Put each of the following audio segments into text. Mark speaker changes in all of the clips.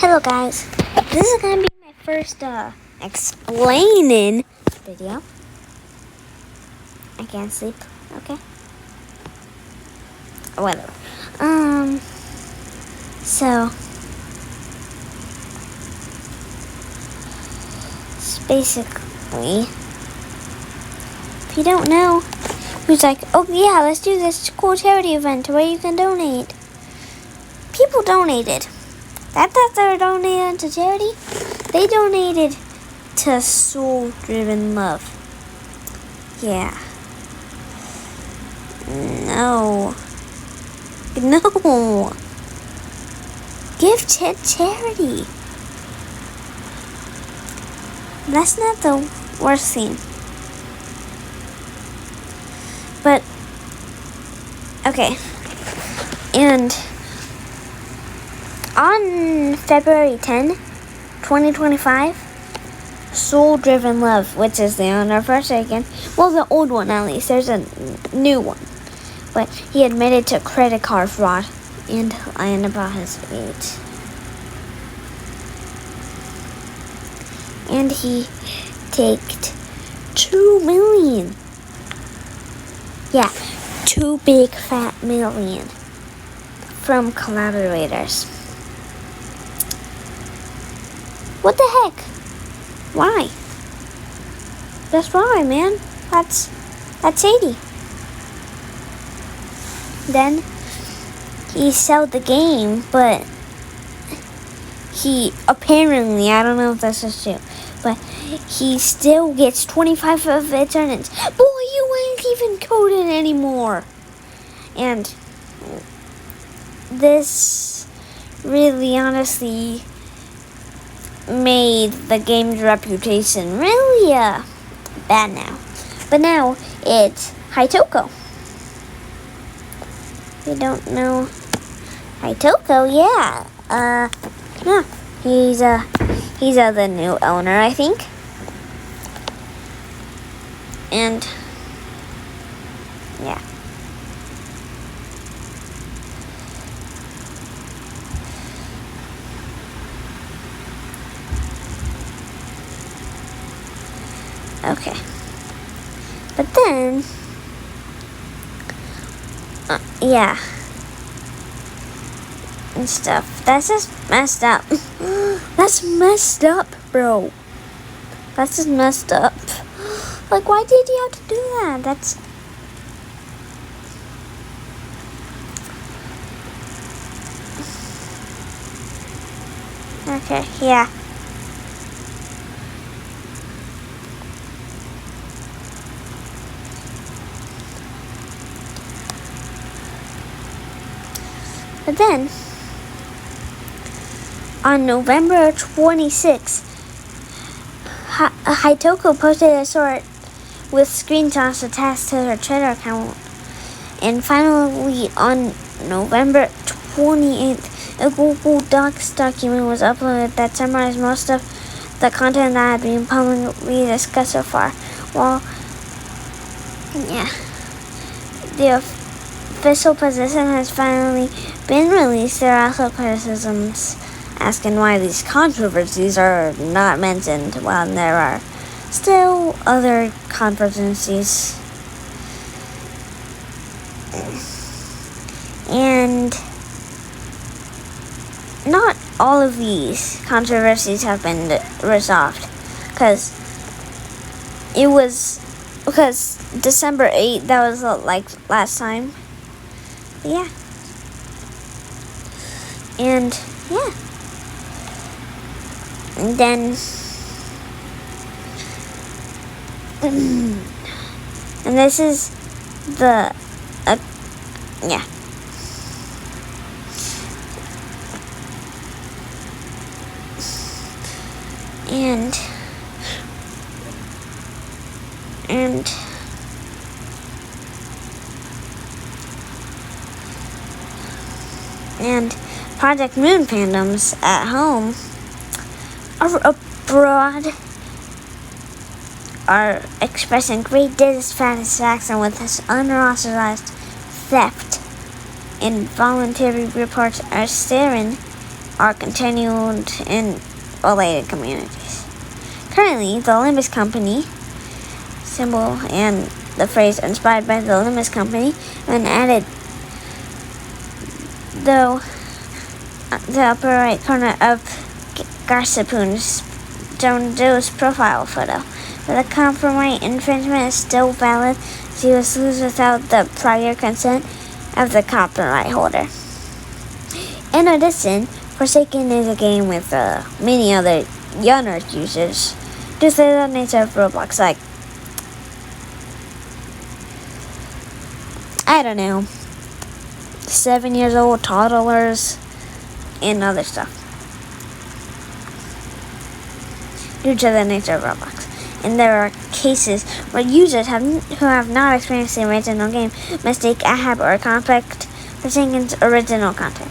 Speaker 1: Hello guys, this is gonna be my first explaining video. I can't sleep, okay? Or whatever. So it's basically, if you don't know, who's like, oh yeah, let's do this cool charity event where you can donate. People donated. That's not their donated to charity. They donated to Soul Driven Love. Yeah. No. Give to charity. That's not the worst thing. But, okay. And on February 10, 2025, Soul Driven Love, which is the anniversary again. Well, the old one at least. There's a new one. But he admitted to credit card fraud and lying about his age. And he taked $2 million. Yeah, 2 big fat million from collaborators. What the heck? Why? That's why, man. That's shady. Then he sold the game, but he apparently, I don't know if this is true, but he still gets 25 of its earnings. Boy, you ain't even coding anymore. And this really honestly made the game's reputation really bad now. But now it's Hitoko. If you don't know Hitoko, yeah. He's the new owner, I think. And yeah. Okay. But then, yeah. And stuff. That's just messed up. That's messed up, bro. That's just messed up. Like, why did you have to do that? That's... Okay, yeah. But then, on November 26th, Hitoko posted a short with screenshots attached to her Twitter account. And finally, on November 28th, a Google Docs document was uploaded that summarized most of the content that had been publicly discussed so far. Well, yeah, the official position has finally been released. There are also criticisms asking why these controversies are not mentioned while there are still other controversies. And not all of these controversies have been resolved because December 8th, that was like last time. Yeah. And yeah. And then and this is the yeah. And Project Moon fandoms at home or abroad are expressing great dissatisfaction with this unauthorized theft, and voluntary reports are staring are continued in related communities. Currently, the Limbus Company symbol and the phrase inspired by the Limbus Company and added though the upper right corner of Garciapun's John Doe's profile photo. But the copyright infringement is still valid as he was used without the prior consent of the copyright holder. In addition, Forsaken is a game with many other younger users due to the nature of Roblox, like, I don't know, 7 years old toddlers and other stuff due to the nature of Roblox. And there are cases where users who have not experienced the original game mistake AHAB or conflict for Forsaken's original content.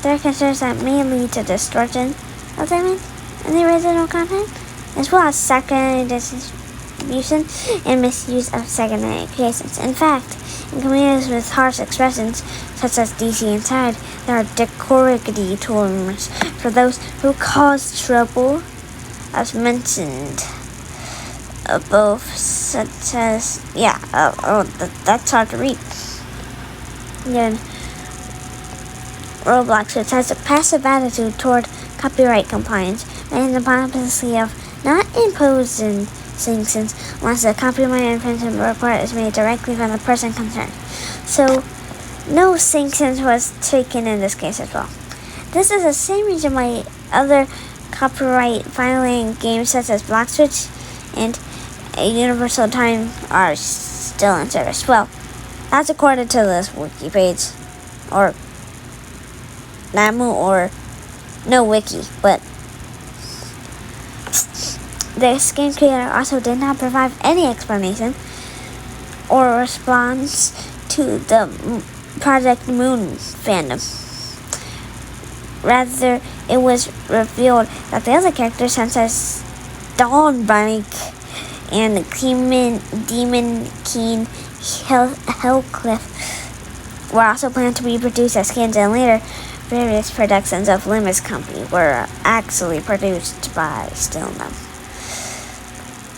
Speaker 1: There are concerns that may lead to distortion of the image in the original content, as well as secondary distribution and misuse of secondary creations. In fact, in communities with harsh expressions, such as DC Inside, there are decorativity terms for those who cause trouble, as mentioned above, such as, that's hard to read. Then, Roblox, which has a passive attitude toward copyright compliance, and the policy of not imposing sanctions unless the copyright infringement report is made directly from the person concerned. So, no sanctions was taken in this case as well. This is the same reason why other copyright violating games such as Block Switch and a Universal Time are still in service. Well, that's according to this wiki page, or NAMU, or no wiki, but the game creator also did not provide any explanation or response to the Project Moon fandom. Rather, it was revealed that the other characters, such as Dawn Bike and Demon Keen Hellcliff, were also planned to be produced as skins, and later various productions of Limbus Company were actually produced by Stillnum.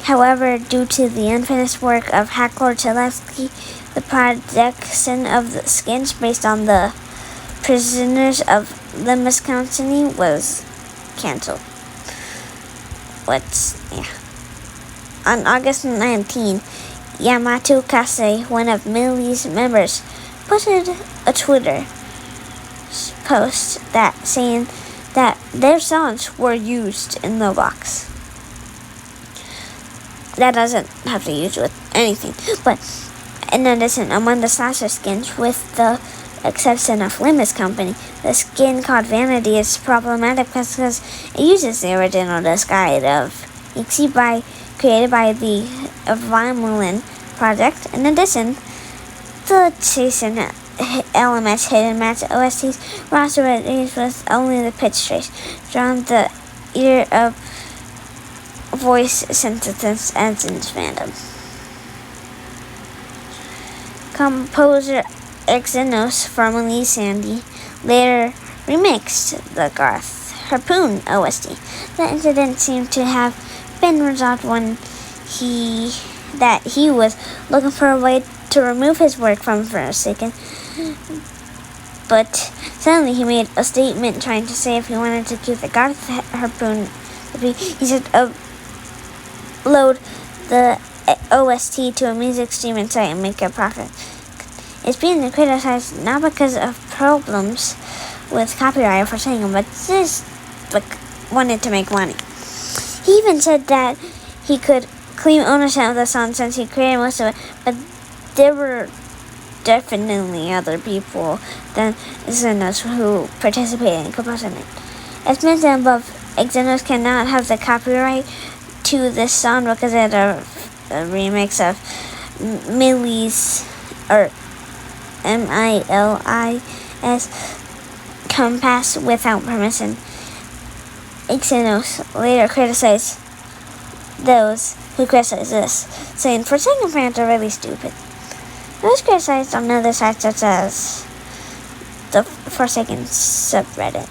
Speaker 1: However, due to the unfinished work of Hector Chalevsky, the production of the skins based on the Prisoners of Limbus Company was cancelled. On August 19, Yamato Kase, one of Millie's members, posted a Twitter post saying that their songs were used in the box. That doesn't have to use with anything, but in addition, among the slasher skins, with the exception of Limbus Company, the skin called Vanity is problematic because it uses the original disguise of Ixi created by the Vimelin project. In addition, the Jason LMS Hidden Match OSTs were also released with only the pitch trace, drawing the ear of voice sensitives engines fandom. Composer Exynos, formerly Sandy, later remixed the Garth Harpoon OST. The incident seemed to have been resolved when he was looking for a way to remove his work from Forsaken, but suddenly he made a statement trying to say if he wanted to keep the Garth Harpoon, he should upload the OST to a music streaming site and make a profit. It's being criticized not because of problems with copyright for Forsaken, but just wanted to make money. He even said that he could claim ownership of the song since he created most of it, but there were definitely other people than Exynos who participated in composing it. As mentioned above, Exynos cannot have the copyright to this song because it's a remix of Millie's, or MILIS, Compass without permission. Exynos later criticized those who criticized this, saying Forsaken fans are really stupid. It was criticized on other sites such as the Forsaken subreddit.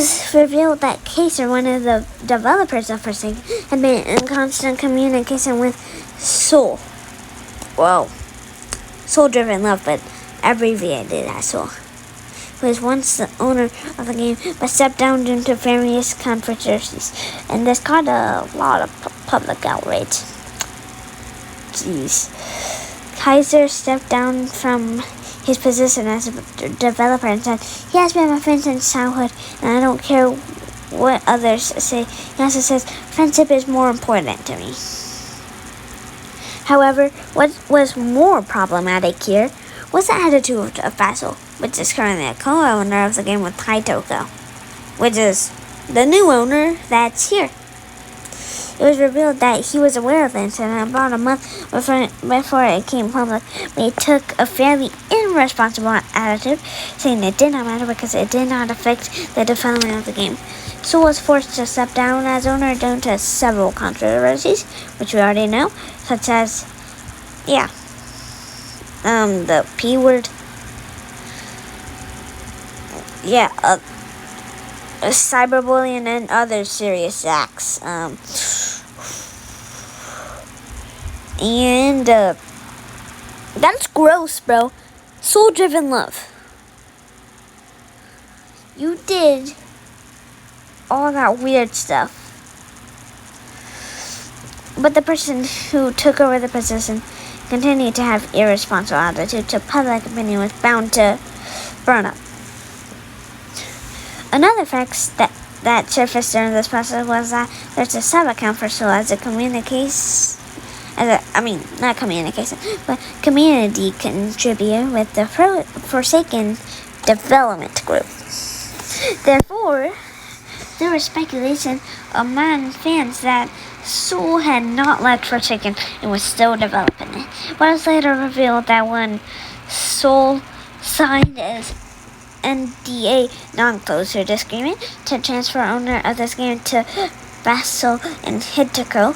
Speaker 1: was revealed that Kaser, one of the developers of Forsaken, had been in constant communication with Soul. Well, Soul-Driven Love, but abbreviated as Soul, who was once the owner of the game, but stepped down due to various controversies, and this caused a lot of public outrage. Jeez. Kaiser stepped down from his position as a developer and said, "He has been my friend since childhood, and I don't care what others say." He also says, "Friendship is more important to me." However, what was more problematic here was the attitude of Basil, which is currently a co-owner of the game with Taitoko, which is the new owner that's here. It was revealed that he was aware of the incident about a month before it came public, but he took a fairly irresponsible attitude, saying it did not matter because it did not affect the development of the game. Soul was forced to step down as owner due to several controversies, which we already know, such as, the P word, cyberbullying and other serious acts. That's gross, bro. Soul-Driven Love. You did all that weird stuff. But the person who took over the position continued to have irresponsible attitude to public opinion was bound to burn up. Another fact that surfaced during this process was that there's a sub-account for Soul as a community contributor with the Forsaken development group. Therefore, there was speculation among fans that Soul had not left Forsaken and was still developing it. But it was later revealed that when Soul signed as NDA non-closure disagreement to transfer owner of this game to Basil and Hitoko,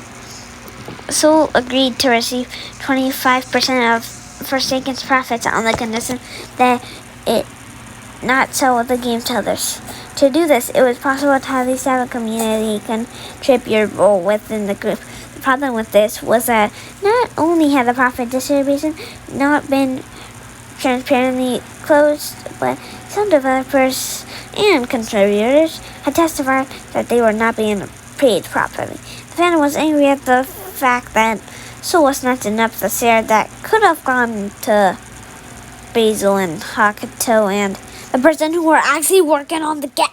Speaker 1: Soul agreed to receive 25% of Forsaken's profits on the condition that it not sell the game to others. To do this, it was possible to at least have a community contributor role within the group. The problem with this was that not only had the profit distribution not been transparently closed, but some developers and contributors had testified that they were not being paid properly. The fan was angry at the fact that Soul was not enough the share that could have gone to Basil and Hakuto and the person who were actually working on the game.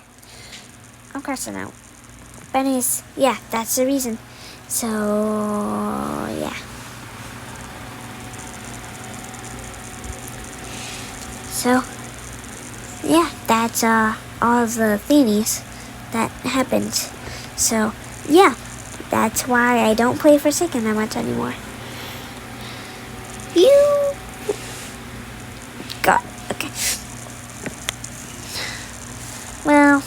Speaker 1: I'm crossing out. But anyways, that's the reason. So, that's all the things that happened. So, that's why I don't play Forsaken that much anymore. Okay. Well,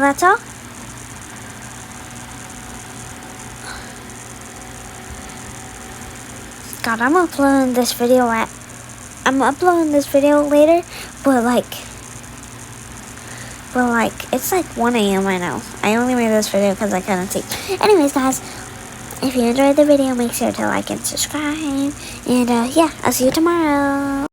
Speaker 1: that's all. God, I'm uploading this video later, but it's like 1 a.m. I know. I only made this video because I couldn't sleep. Anyways, guys, if you enjoyed the video, make sure to like and subscribe. And I'll see you tomorrow.